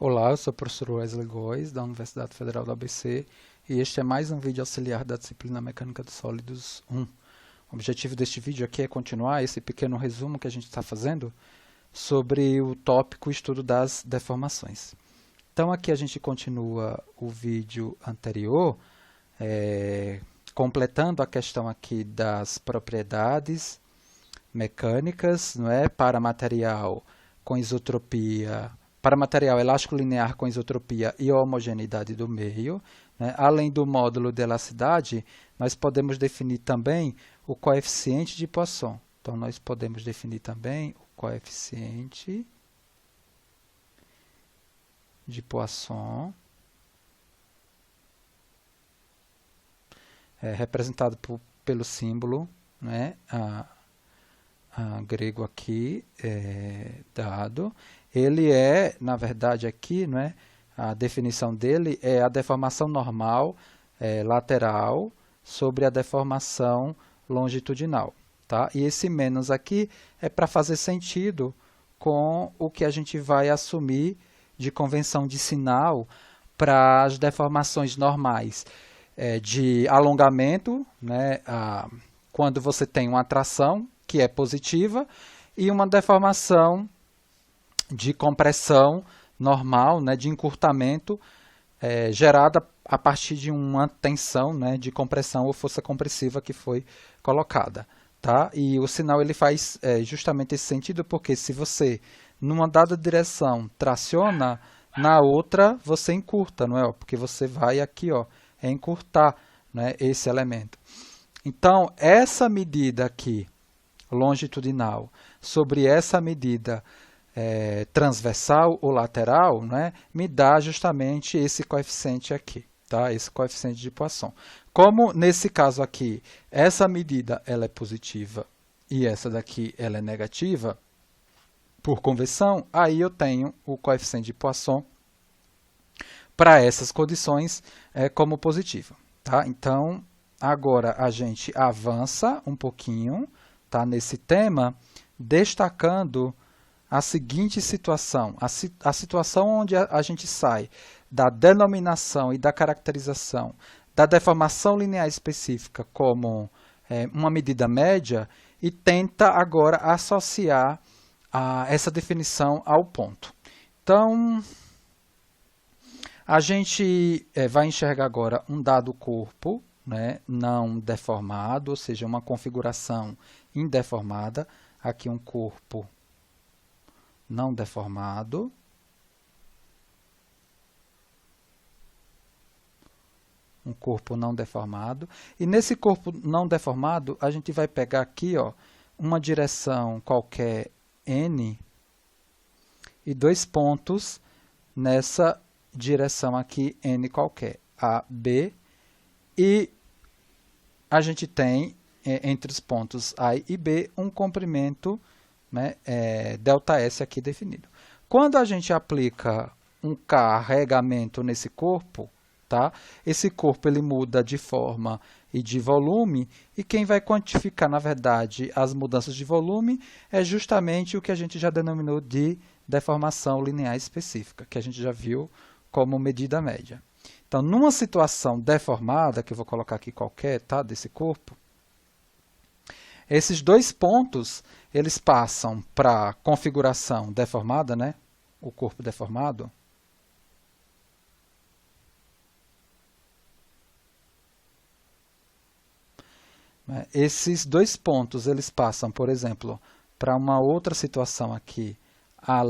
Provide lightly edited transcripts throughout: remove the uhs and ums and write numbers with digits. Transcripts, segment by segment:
Olá, eu sou o professor Wesley Góes, da Universidade Federal do ABC, e este é mais um vídeo auxiliar da disciplina Mecânica dos Sólidos 1. O objetivo deste vídeo aqui é continuar esse pequeno resumo que a gente está fazendo sobre o tópico estudo das deformações. Então aqui a gente continua o vídeo anterior, completando a questão aqui das propriedades mecânicas, não é, para material com isotropia, para material elástico linear com isotropia e homogeneidade do meio, né? Além do módulo de elasticidade, nós podemos definir também o coeficiente de Poisson. Então, nós podemos definir também o coeficiente de Poisson, representado pelo símbolo, né? Grego aqui, dado. Ele é, na verdade, aqui, não é? A definição dele é a deformação normal lateral sobre a deformação longitudinal. Tá? E esse menos aqui é para fazer sentido com o que a gente vai assumir de convenção de sinal para as deformações normais de alongamento, né? Quando você tem uma tração que é positiva, e uma deformação de compressão normal, né, de encurtamento, gerada a partir de uma tensão, né, de compressão ou força compressiva que foi colocada. Tá? E o sinal ele faz justamente esse sentido, porque se você, numa dada direção, traciona, na outra você encurta, não é? Porque você vai aqui, ó, encurtar, né, esse elemento. Então, essa medida aqui, longitudinal, sobre essa medida transversal ou lateral, né, me dá justamente esse coeficiente aqui, tá? Esse coeficiente de Poisson. Como nesse caso aqui, essa medida ela é positiva e essa daqui ela é negativa, por convenção, aí eu tenho o coeficiente de Poisson para essas condições como positivo. Tá? Então, agora a gente avança um pouquinho, tá, nesse tema, destacando a seguinte situação, a situação onde a gente sai da denominação e da caracterização da deformação linear específica como uma medida média e tenta agora associar essa definição ao ponto. Então, a gente vai enxergar agora um dado corpo, né, não deformado, ou seja, uma configuração indeformada. Aqui um corpo não deformado. Um corpo não deformado. E nesse corpo não deformado, a gente vai pegar aqui, ó, uma direção qualquer N e dois pontos nessa direção aqui N qualquer, A, B, e a gente tem entre os pontos A e B um comprimento, né, ΔS aqui definido. Quando a gente aplica um carregamento nesse corpo, tá, esse corpo ele muda de forma e de volume, e quem vai quantificar, na verdade, as mudanças de volume é justamente o que a gente já denominou de deformação linear específica, que a gente já viu como medida média. Então, numa situação deformada, que eu vou colocar aqui qualquer, tá, desse corpo, esses dois pontos, eles passam para a configuração deformada, né, o corpo deformado. Esses dois pontos, eles passam, por exemplo, para uma outra situação aqui, A'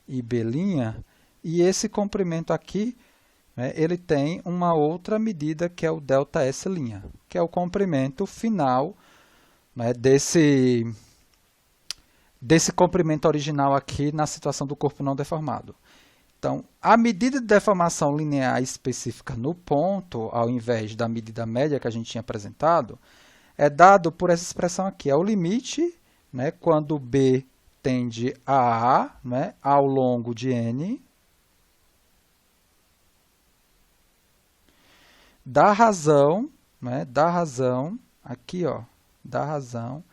e B', e esse comprimento aqui, né, ele tem uma outra medida que é o ΔS', que é o comprimento final, né, desse comprimento original aqui na situação do corpo não deformado. Então, a medida de deformação linear específica no ponto, ao invés da medida média que a gente tinha apresentado, é dado por essa expressão aqui, é o limite, né, quando B tende a A, né, ao longo de N, da razão, né, aqui, ó, da razão,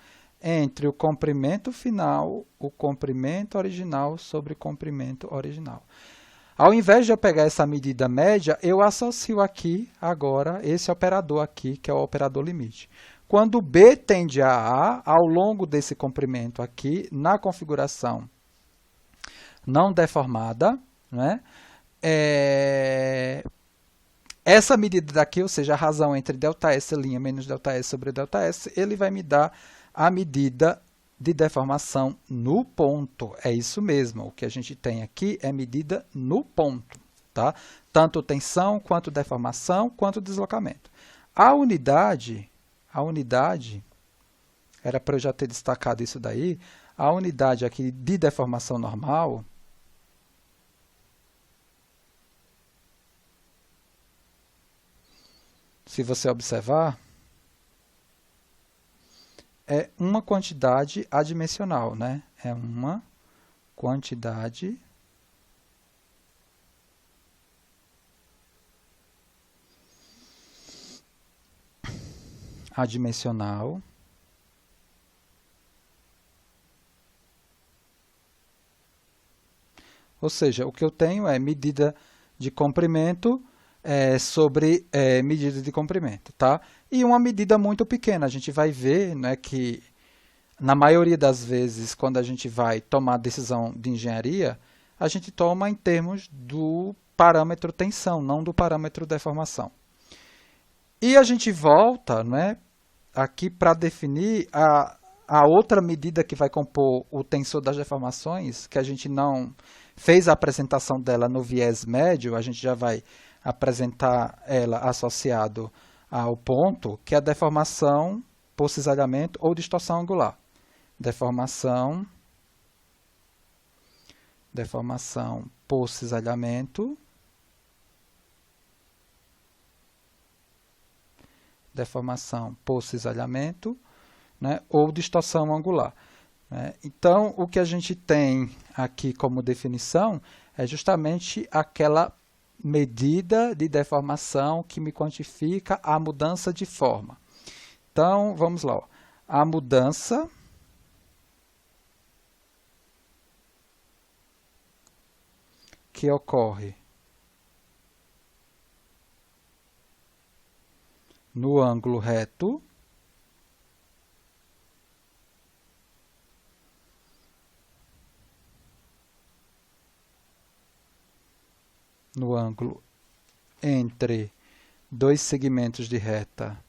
entre o comprimento final, o comprimento original sobre o comprimento original. Ao invés de eu pegar essa medida média, eu associo aqui, agora, esse operador aqui, que é o operador limite. Quando B tende a A, ao longo desse comprimento aqui, na configuração não deformada, né, essa medida daqui, ou seja, a razão entre ΔS' menos ΔS sobre ΔS, ele vai me dar a medida de deformação no ponto. É isso mesmo, o que a gente tem aqui é medida no ponto, tá? Tanto tensão, quanto deformação, quanto deslocamento. A unidade, era para eu já ter destacado isso daí, a unidade aqui de deformação normal, se você observar, é uma quantidade adimensional, né? É uma quantidade adimensional ou seja, o que eu tenho é medida de comprimento sobre medida de comprimento, tá? E uma medida muito pequena, a gente vai ver, né, que na maioria das vezes, quando a gente vai tomar decisão de engenharia, a gente toma em termos do parâmetro tensão, não do parâmetro deformação. E a gente volta, né, aqui para definir a outra medida que vai compor o tensor das deformações, que a gente não fez a apresentação dela no viés médio, a gente já vai apresentar ela associado ao ponto, que é a deformação por cisalhamento ou distorção angular. Deformação por cisalhamento, né, ou distorção angular. Né? Então, o que a gente tem aqui como definição é justamente aquela medida de deformação que me quantifica a mudança de forma. Então, vamos lá. Ó. A mudança que ocorre no ângulo reto no ângulo entre dois segmentos de reta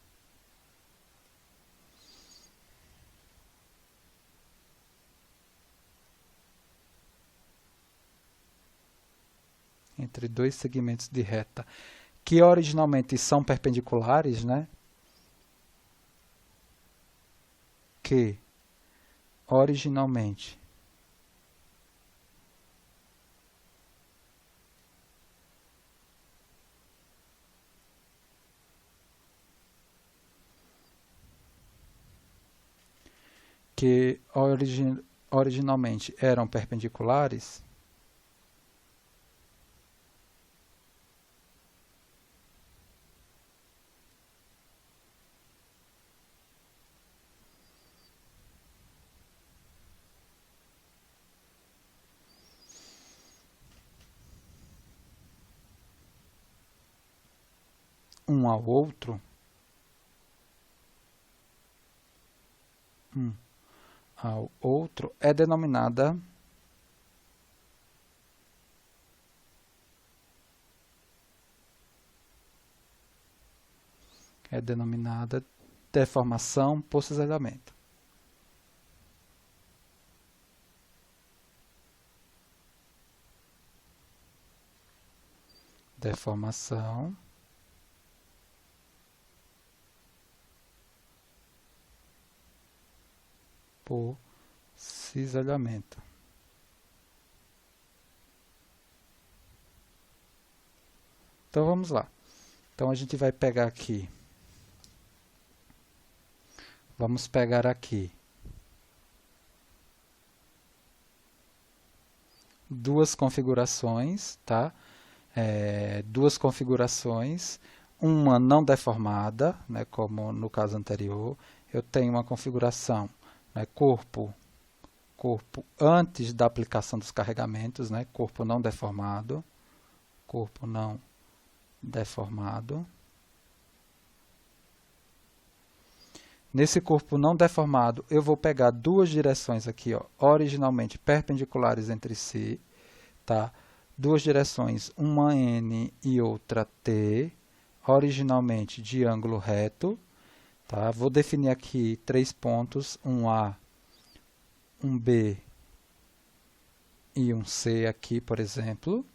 que originalmente são perpendiculares, né? Que originalmente eram perpendiculares, um ao outro, é denominada deformação por cisalhamento. Deformação por cisalhamento. Então vamos lá. Então a gente vai pegar aqui. Vamos pegar aqui duas configurações, tá? Duas configurações, uma não deformada, né, como no caso anterior. Eu tenho uma configuração, né, corpo antes da aplicação dos carregamentos, né, corpo não deformado. corpo não deformado. Nesse corpo não deformado, eu vou pegar duas direções aqui, ó, originalmente perpendiculares entre si, tá? Duas direções, uma N e outra T, originalmente de ângulo reto, tá? Vou definir aqui 3 pontos, um A, um B e um C aqui, por exemplo.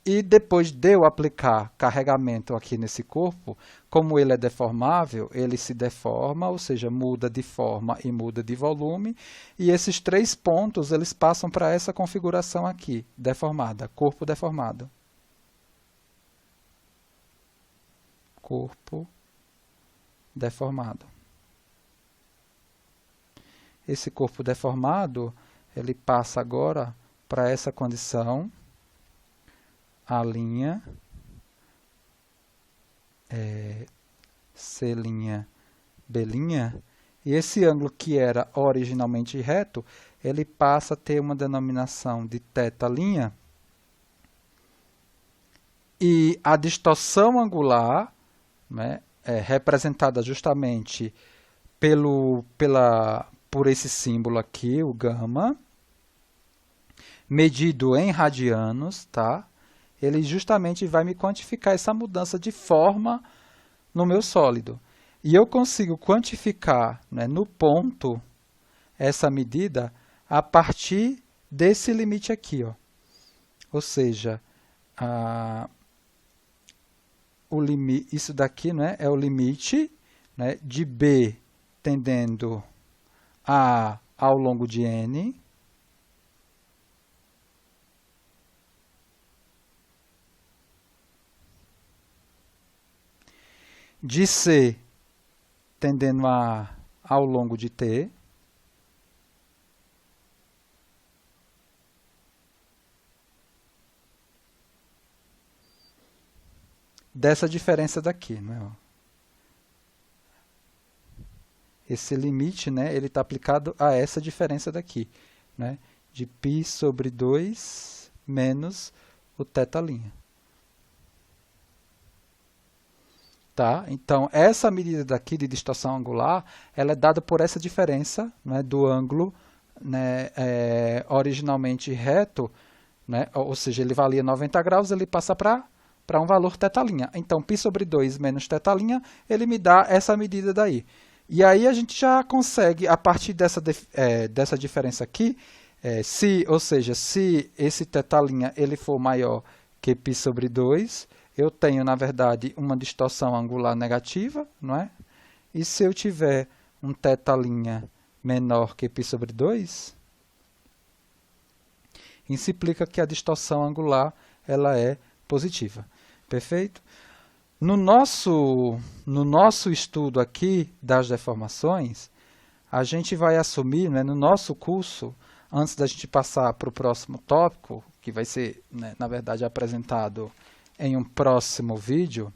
E depois de eu aplicar carregamento aqui nesse corpo, como ele é deformável, ele se deforma, ou seja, muda de forma e muda de volume, e esses 3 pontos eles passam para essa configuração aqui, deformada, corpo deformado. Corpo deformado. Esse corpo deformado, ele passa agora para essa condição, a linha, C', B', e esse ângulo que era originalmente reto, ele passa a ter uma denominação de θ', e a distorção angular, né, é representada justamente por esse símbolo aqui, o gama, medido em radianos, tá? Ele justamente vai me quantificar essa mudança de forma no meu sólido. E eu consigo quantificar, né, no ponto essa medida a partir desse limite aqui, ó. Ou seja, isso daqui, né, é o limite, né, de B tendendo a ao longo de N, de C tendendo ao longo de T, dessa diferença daqui, né? Esse limite, né, ele está aplicado a essa diferença daqui, né, de π sobre 2 menos o θ'. Tá? Então, essa medida daqui de distorção angular, ela é dada por essa diferença, né, do ângulo, né, originalmente reto, né, ou seja, ele valia 90 graus, ele passa para um valor θ'. Então, π sobre 2 menos θ', ele me dá essa medida daí. E aí a gente já consegue, a partir dessa diferença aqui, ou seja, se esse θ' ele for maior que π sobre 2, eu tenho, na verdade, uma distorção angular negativa, não é? E se eu tiver um θ' menor que π sobre 2, isso implica que a distorção angular ela é positiva. Perfeito? No nosso estudo aqui das deformações, a gente vai assumir, né, no nosso curso, antes da gente passar para o próximo tópico, que vai ser, né, na verdade, apresentado em um próximo vídeo,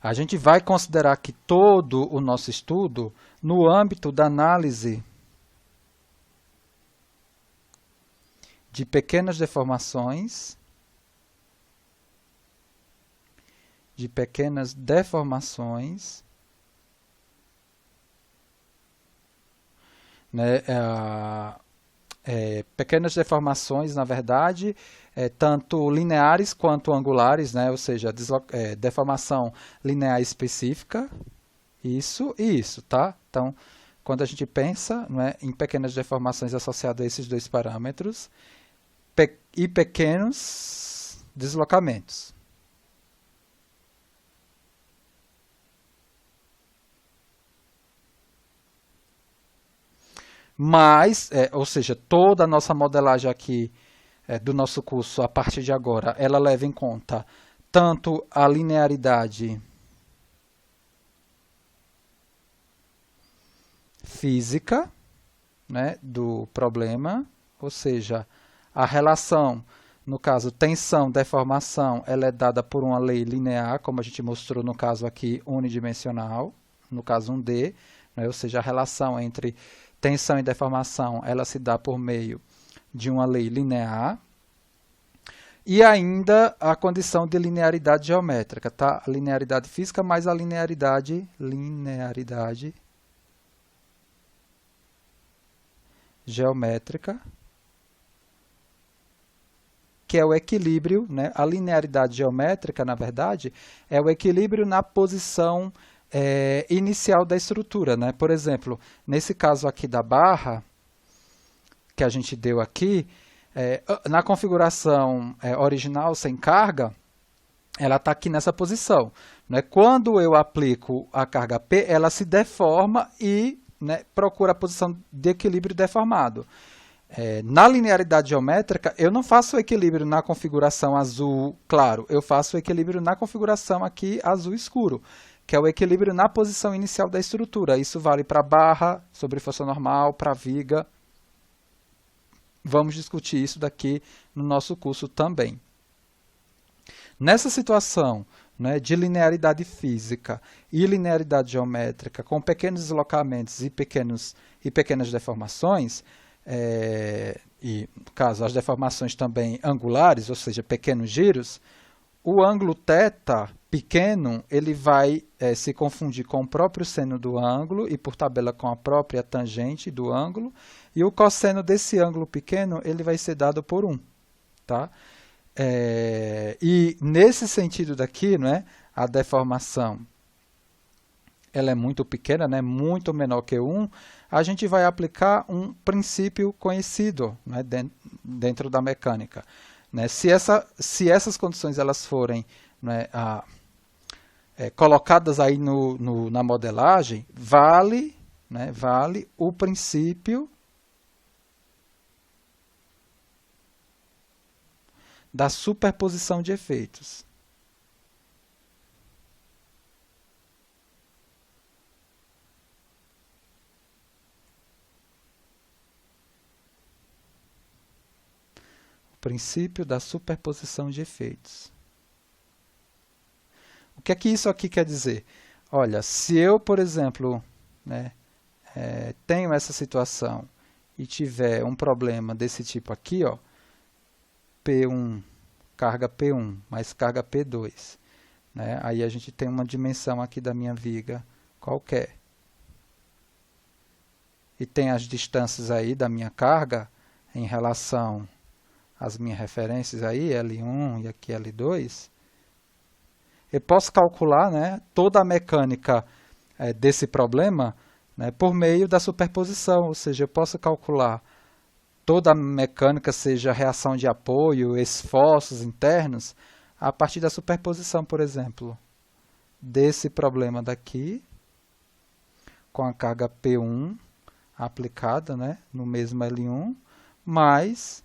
a gente vai considerar que todo o nosso estudo no âmbito da análise de pequenas deformações, né, pequenas deformações, na verdade, tanto lineares quanto angulares, né, ou seja, deformação linear específica, isso e isso, tá? Então, quando a gente pensa, né, em pequenas deformações associadas a esses dois parâmetros e pequenos deslocamentos. Mas, ou seja, toda a nossa modelagem aqui do nosso curso, a partir de agora, ela leva em conta tanto a linearidade física, né, do problema, ou seja, a relação, no caso, tensão-deformação, ela é dada por uma lei linear, como a gente mostrou no caso aqui unidimensional, no caso 1D, né, ou seja, a relação entre tensão e deformação, ela se dá por meio de uma lei linear, e ainda a condição de linearidade geométrica, tá? A linearidade física mais a linearidade geométrica, que é o equilíbrio, né? A linearidade geométrica, na verdade, é o equilíbrio na posição inicial da estrutura, né? Por exemplo, nesse caso aqui da barra, que a gente deu aqui, na configuração original sem carga, ela está aqui nessa posição, né? Quando eu aplico a carga P, ela se deforma e, né, procura a posição de equilíbrio deformado. Na linearidade geométrica, eu não faço o equilíbrio na configuração azul claro, eu faço o equilíbrio na configuração aqui azul escuro, que é o equilíbrio na posição inicial da estrutura. Isso vale para barra, sobre força normal, para viga. Vamos discutir isso daqui no nosso curso também. Nessa situação, né, de linearidade física e linearidade geométrica, com pequenos deslocamentos e pequenas deformações, e no caso as deformações também angulares, ou seja, pequenos giros, o ângulo θ pequeno ele vai se confundir com o próprio seno do ângulo e, por tabela, com a própria tangente do ângulo, e o cosseno desse ângulo pequeno ele vai ser dado por 1. Tá? E nesse sentido daqui, né, a deformação ela é muito pequena, né, muito menor que 1, a gente vai aplicar um princípio conhecido, né, dentro da mecânica. Né? Se essas condições elas forem, né, colocadas aí na modelagem, vale o princípio da superposição de efeitos. Princípio da superposição de efeitos. O que é que isso aqui quer dizer? Olha, se eu, por exemplo, né, tenho essa situação e tiver um problema desse tipo aqui, ó, P1, carga P1 mais carga P2, né, aí a gente tem uma dimensão aqui da minha viga qualquer. E tem as distâncias aí da minha carga em relação as minhas referências aí, L1 e aqui L2, eu posso calcular, né, toda a mecânica desse problema, né, por meio da superposição, ou seja, eu posso calcular toda a mecânica, seja reação de apoio, esforços internos, a partir da superposição, por exemplo, desse problema daqui, com a carga P1 aplicada, né, no mesmo L1, mais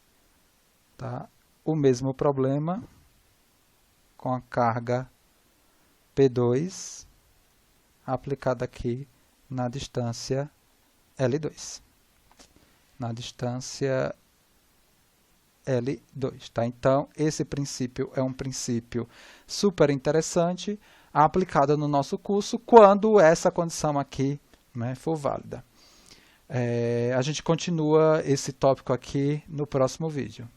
o mesmo problema com a carga P2 aplicada aqui na distância L2. Na distância L2. Tá? Então, esse princípio é um princípio super interessante, aplicado no nosso curso, quando essa condição aqui, né, for válida. A gente continua esse tópico aqui no próximo vídeo.